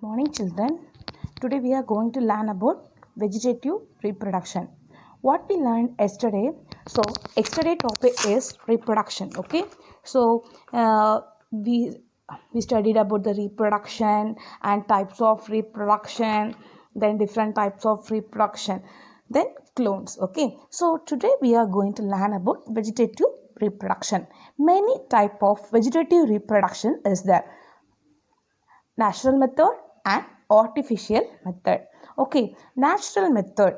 Morning children. Today we are going to learn about vegetative reproduction. What we learned yesterday. So yesterday topic is reproduction. Okay. So we studied about the reproduction and types of reproduction, then different types of reproduction, then clones. Okay. So today we are going to learn about vegetative reproduction. Many type of vegetative reproduction is there. Natural method and artificial method. Okay, natural method.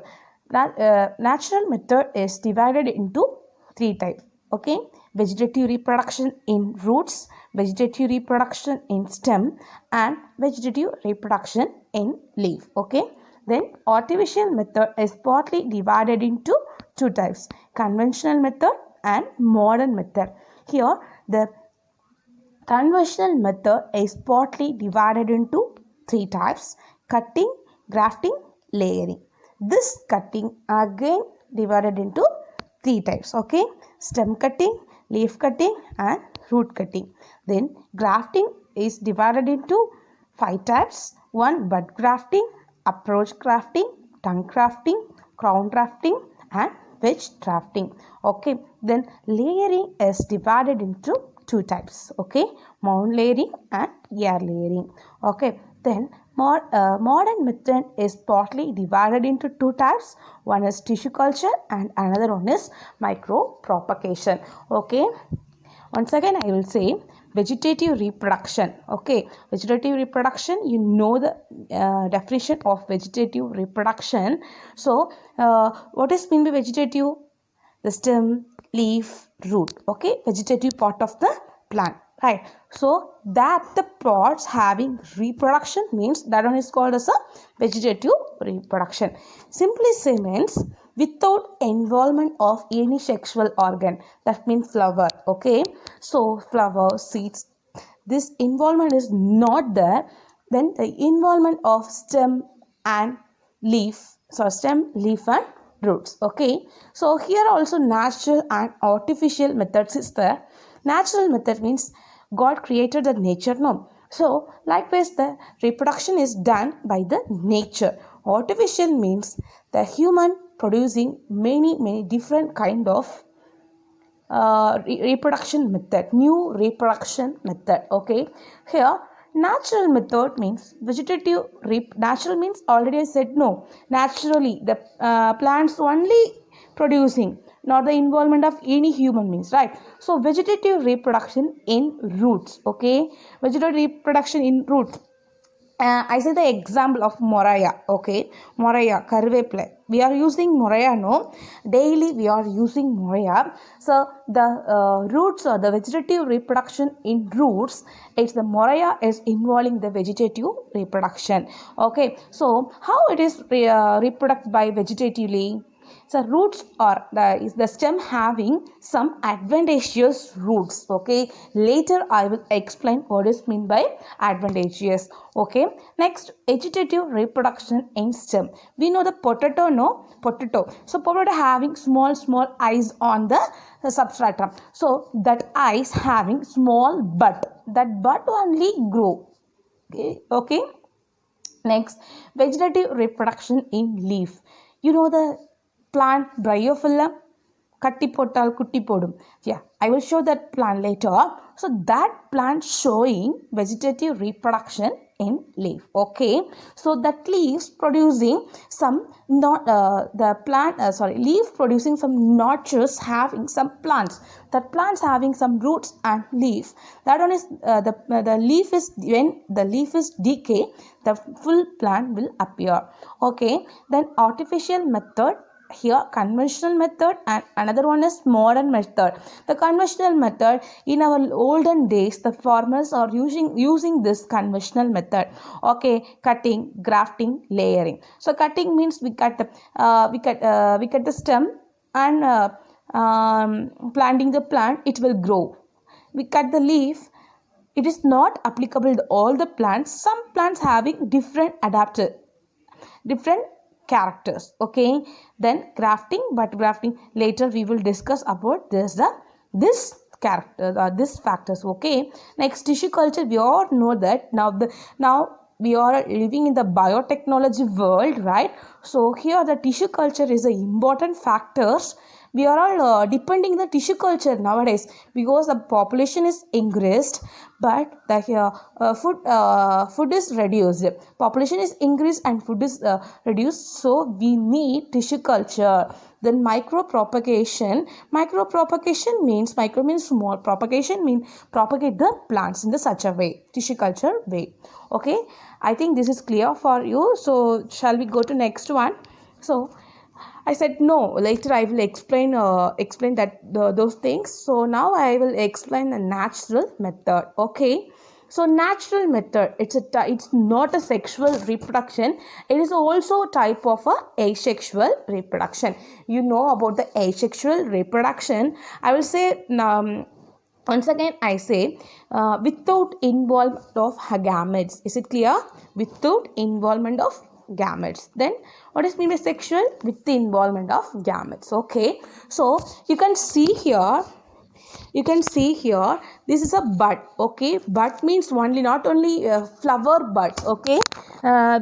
Natural method is divided into three types. Okay, vegetative reproduction in roots, vegetative reproduction in stem, and vegetative reproduction in leaf. Okay, then artificial method is partly divided into two types: conventional method and modern method. Here, the conventional method is partly divided into three types: cutting, grafting, layering. This cutting again divided into three types. Okay, stem cutting, leaf cutting, and root cutting. Then grafting is divided into five types: one, bud grafting, approach grafting, tongue grafting, crown grafting, and wedge grafting. Okay, then layering is divided into two types. Okay, mound layering and air layering. Okay, then modern method is partly divided into two types. One is tissue culture and another one is micro propagation. Okay, once again I will say vegetative reproduction. Okay, vegetative reproduction, you know the definition of vegetative reproduction. So what is mean by vegetative? The stem, leaf, root. Okay, vegetative part of the plant, right? So that the parts having reproduction means that one is called as a vegetative reproduction. Simply say means without involvement of any sexual organ. That means flower. Okay, so flower, seeds, this involvement is not there. Then the involvement of stem and leaf, so stem, leaf, and roots. Okay, so here also natural and artificial methods is there. Natural method means God created the nature, no? So likewise the reproduction is done by the nature. Artificial means the human producing many different kind of reproduction method, new reproduction method. Okay, here natural method means vegetative natural means already I said no, naturally the plants only producing, not the involvement of any human means, right? So vegetative reproduction in roots. Okay, vegetative reproduction in roots. I say the example of Moraya. Okay, Moraya, Karveple. We are using Moraya, no? Daily we are using Moraya. So the roots or the vegetative reproduction in roots, it's the Moraya is involving the vegetative reproduction. Okay, so how it is reproduced by vegetatively? So roots are is the stem having some advantageous roots. Okay, later I will explain what is meant by advantageous. Okay, next vegetative reproduction in stem. We know the potato, no? Potato. So potato having small eyes on the substratum. So that eyes having small bud. That bud only grow. Okay. Next, vegetative reproduction in leaf. You know the plant bryophyllum, katti pottal kutti podum. Yeah, I will show that plant later. So that plant showing vegetative reproduction in leaf. Okay, so that leaves producing some leaf producing some notches having some plants. That plants having some roots and leaves. That one is the leaf is, when the leaf is decay, the full plant will appear. Okay, then artificial method. Here conventional method and another one is modern method. The conventional method, in our olden days the farmers are using this conventional method. Okay, cutting, grafting, layering. So cutting means we cut the stem and planting the plant, it will grow. We cut the leaf, it is not applicable to all the plants. Some plants having different characters. Okay, then grafting, but grafting later we will discuss about this character, this factors. Okay, next tissue culture, we all know that now we are living in the biotechnology world, right? So here the tissue culture is an important factors. We are all depending the tissue culture nowadays because the population is increased, but the food is reduced. Population is increased and food is reduced, so we need tissue culture. Then micropropagation means micro means small, propagation means propagate the plants in the such a way, tissue culture way. Okay, I think this is clear for you. So shall we go to next one? So I said no, later I will explain that those things. So now I will explain the natural method. Okay, so natural method, it's not a sexual reproduction. It is also a type of asexual reproduction. You know about the asexual reproduction. I will say once again, I say without involvement of gametes. Is it clear? Without involvement of gametes. Then what is mean by sexual? With the involvement of gametes. Okay, so you can see here, this is a bud. Okay, bud means not only flower bud. Okay,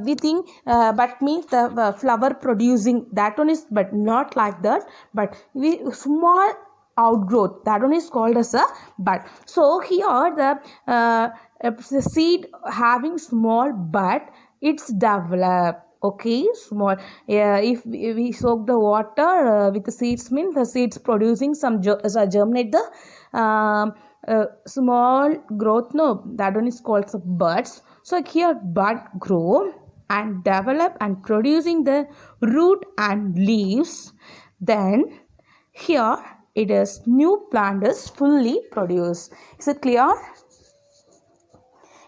we think bud means the flower producing, that one is, but not like that, but we small outgrowth, that one is called as a bud. So here the seed having small bud, it's developed. Okay, small. If we soak the water with the seeds, means the seeds producing some germinate the small growth. No, that one is called buds. So here bud grow and develop and producing the root and leaves. Then here it is new plant is fully produced. Is it clear?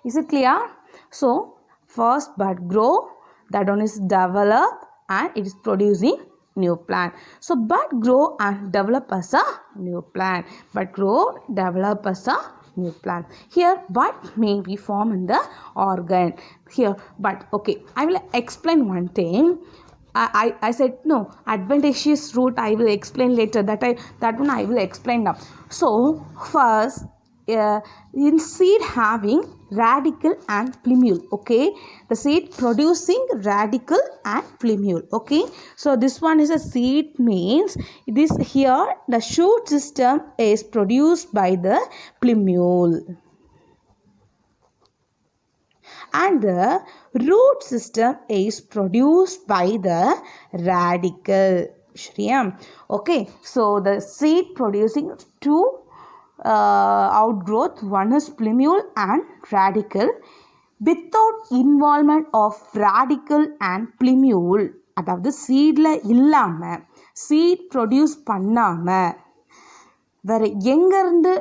Is it clear? So first bud grow, that one is develop and it is producing new plant. So bud grow and develop as a new plant. Bud grow, develop as a new plant. Here bud may be formed in the organ. Here bud. Okay, I will explain one thing. I said no, adventitious root I will explain later. That one I will explain now. So first, in seed having radicle and plumule. Okay, the seed producing radicle and plumule. Okay, so this one is a seed, means this here the shoot system is produced by the plumule and the root system is produced by the radicle. Shriyam. Okay, so the seed producing two outgrowth, one is plumule and radicle. Without involvement of radicle and plumule, அதாவது சீட்ல இல்லாம seat produce பண்ணாம வேற எங்க இருந்து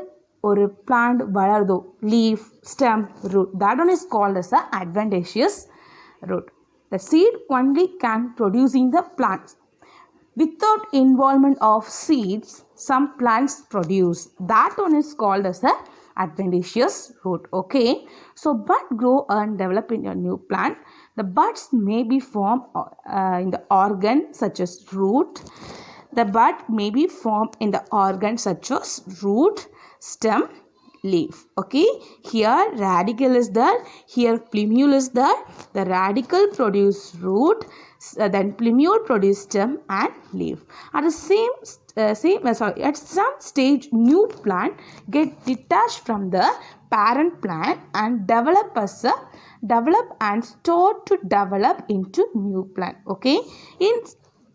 ஒரு plant வளருதோ, leaf, stem, root, that one is called as a adventitious root. The seed only can producing the plants. Without involvement of seeds, some plants produce. That one is called as a adventitious root. Okay, so bud grow and develop in a new plant. The buds may be formed in the organ such as root. The bud may be formed in the organ such as root, stem, leaf. Okay, here radicle is there, here plumule is there. The radicle produce root, then plumule produce stem and leaf. At the at some stage new plant get detached from the parent plant and develop and start to develop into new plant. Okay,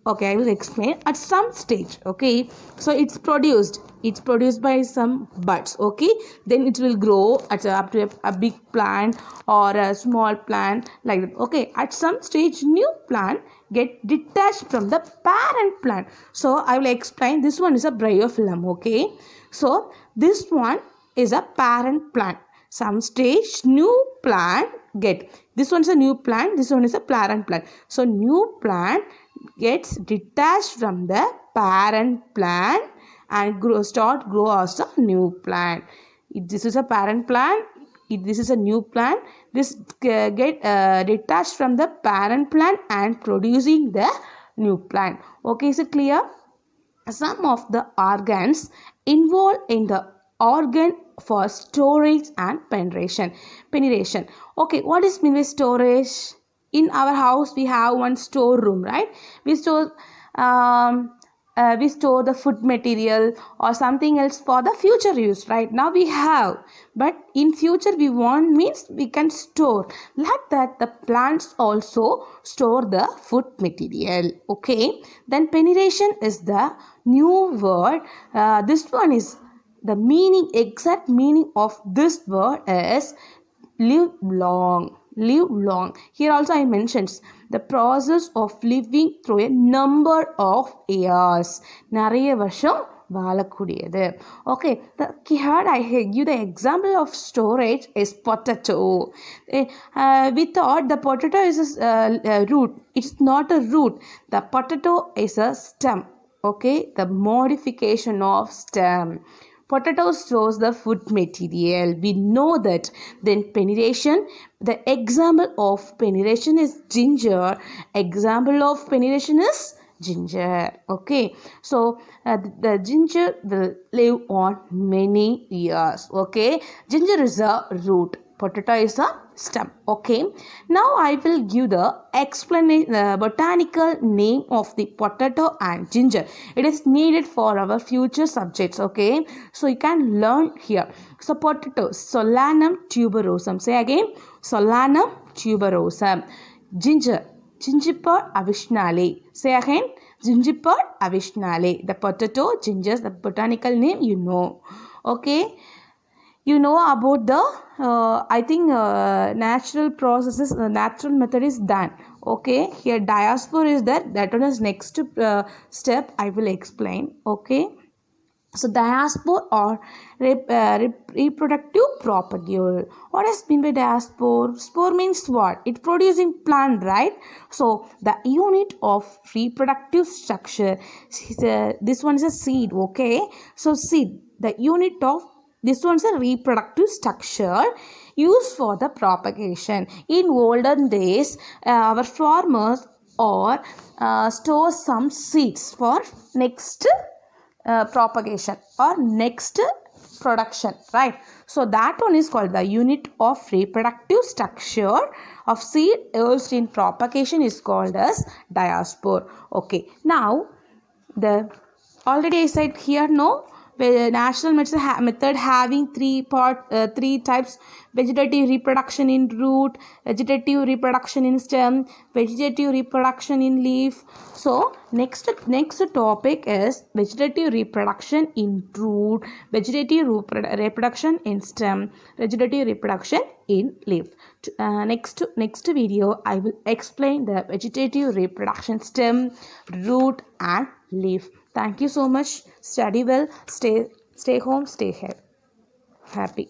I will explain at some stage. Okay, so it's produced by some buds. Okay, then it will grow up to a big plant or a small plant like that. Okay, at some stage new plant get detached from the parent plant. So I will explain. This one is a bryophyllum. Okay, so this one is a parent plant. Some stage new plant get, this one is a new plant, this one is a parent plant. So new plant gets detached from the parent plant and grow as a new plant. If this is a parent plant, if this is a new plant, this get detached from the parent plant and producing the new plant. Okay, is it clear? Some of the organs involved in the organ for storage and penetration. Okay, what is mean by storage? In our house we have one storeroom, right? We store the food material or something else for the future use. Right now we have, but in future we want means we can store. Like that, the plants also store the food material. Okay, then penetration is the new word. This one is the meaning, exact meaning of this word is live long. Here also I mentioned the process of living through a number of years. நிறைய வருஷம் வாழக்கூடியது. Okay, here I give the example of storage is potato. We thought the potato is a root. It's not a root. The potato is a stem. Okay, the modification of stem. Potato stores the food material. We know that. Then penetration. The example of penetration is ginger. Example of penetration is ginger. Okay. So the ginger will live on many years. Okay. Ginger is a root. Potato is a stem. Okay. Now I will give the explanation, the botanical name of the potato and ginger. It is needed for our future subjects. Okay. So you can learn here. So potato, Solanum tuberosum. Say again, Solanum tuberosum. Ginger, Gingiper avishnale. Say again, Gingiper avishnale. The potato, ginger, the botanical name you know. Okay. You know about the natural processes, natural method is done. Okay, here diaspora is there. That one is next step I will explain. Okay, so diaspora or reproductive propagule. What does mean by diaspora? Spore means what? It producing plant, right? So the unit of reproductive structure. This one is a seed. Okay, so seed, the unit of this one's a reproductive structure used for the propagation. In olden days, our farmers or store some seeds for next propagation or next production, right? So that one is called the unit of reproductive structure of seed used in propagation is called as diaspora. Okay, now the already I said here, no, natural method having three types: vegetative reproduction in root, vegetative reproduction in stem, vegetative reproduction in leaf. So next topic is vegetative reproduction in root, vegetative reproduction in stem, vegetative reproduction in leaf. Next video I will explain the vegetative reproduction stem, root and leaf. Thank you so much. Study well. Stay home. Stay happy.